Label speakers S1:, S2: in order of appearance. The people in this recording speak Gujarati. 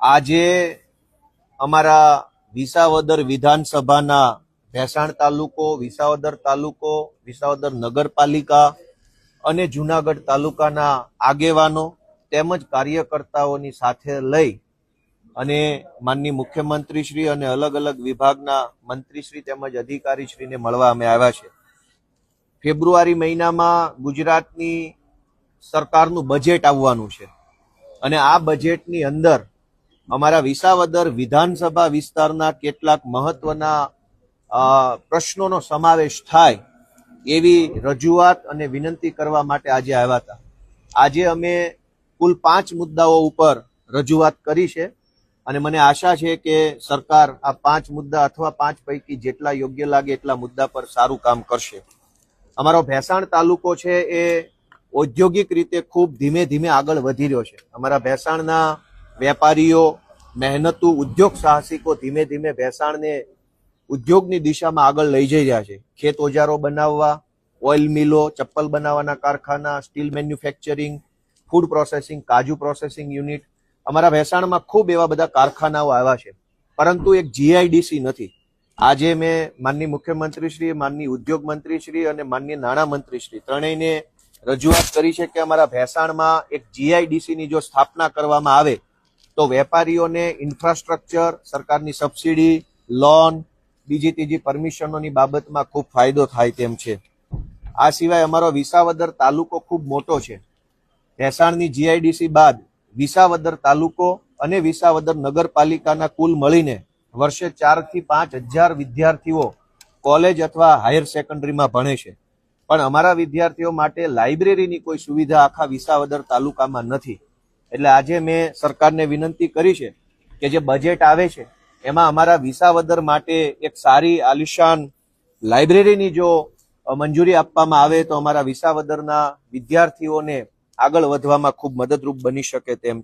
S1: આજે અમારા વિસાવદર વિધાનસભાના ભેસાણ તાલુકો, વિસાવદર તાલુકો, વિસાવદર નગરપાલિકા અને જૂનાગઢ તાલુકાના આગેવાનો તેમજ કાર્યકર્તાઓની સાથે લઈ અને માનનીય મુખ્યમંત્રીશ્રી અને અલગ અલગ વિભાગના મંત્રીશ્રી તેમજ અધિકારીશ્રીને મળવા અમે આવ્યા છે. ફેબ્રુઆરી મહિનામાં ગુજરાતની સરકારનું બજેટ આવવાનું છે અને આ બજેટની અંદર અમારા વિસાવદર વિધાનસભા વિસ્તારના કેટલાક મહત્વના પ્રશ્નોનો સમાવેશ થાય એવી રજૂઆત અને વિનંતી કરવા માટે આજે આવ્યા હતા. આજે અમે કુલ 5 મુદ્દાઓ ઉપર રજૂઆત કરી છે અને મને આશા છે કે સરકાર આ 5 મુદ્દા અથવા 5 પૈકી જેટલા યોગ્ય લાગે એટલા મુદ્દા પર સારું કામ કરશે. અમારો ભેસાણ તાલુકો છે એ ઔદ્યોગિક રીતે ખૂબ ધીમે ધીમે આગળ વધી રહ્યો છે. અમારા ભેસાણના વેપારીઓ, મહેનતુ, ઉદ્યોગ સાહસિકો ધીમે ધીમે ભેસાણને ઉદ્યોગની દિશામાં આગળ લઈ જઈ રહ્યા છે. ખેત ઓજારો બનાવવા, ઓઇલ મિલો, ચપ્પલ બનાવવાના કારખાના, સ્ટીલ મેન્યુફેક્ચરિંગ, ફૂડ પ્રોસેસિંગ, કાજુ પ્રોસેસિંગ યુનિટ, અમારા ભેસાણમાં ખૂબ એવા બધા કારખાનાઓ આવ્યા છે, પરંતુ એક જીઆઈડીસી નથી. આજે મેં માનનીય મુખ્યમંત્રીશ્રી, માનનીય ઉદ્યોગ મંત્રીશ્રી અને માનનીય નાણામંત્રીશ્રી ત્રણેયને રજૂઆત કરી છે કે અમારા ભેસાણમાં એક જીઆઈડીસીની જો સ્થાપના કરવામાં આવે તો વેપારીઓને ઇન્ફ્રાસ્ટ્રક્ચર, સરકારની સબસિડી, લોન, બીજી ત્રીજી પરમિશનોની બાબતમાં ખૂબ ફાયદો થાય તેમ છે. આ સિવાય અમારો વિસાવદર તાલુકો ખૂબ મોટો છે. ભેસાણની જીઆઈડીસી બાદ વિસાવદર તાલુકો અને વિસાવદર નગરપાલિકાના કુલ મળીને વર્ષે 4 થી 5 હજાર વિદ્યાર્થીઓ કોલેજ અથવા હાયર સેકન્ડરીમાં ભણે છે, પણ અમારા વિદ્યાર્થીઓ માટે લાઇબ્રેરીની કોઈ સુવિધા આખા વિસાવદર તાલુકામાં નથી. એટલે આજે મેં સરકારને વિનંતી કરી છે કે જે બજેટ આવે છે એમાં અમારા વિસાવદર માટે એક સારી આલિશાન લાઇબ્રેરીની જો મંજૂરી આપવામાં આવે તો અમારા વિસાવદરના વિદ્યાર્થીઓને આગળ વધવામાં ખૂબ મદદરૂપ બની શકે તેમ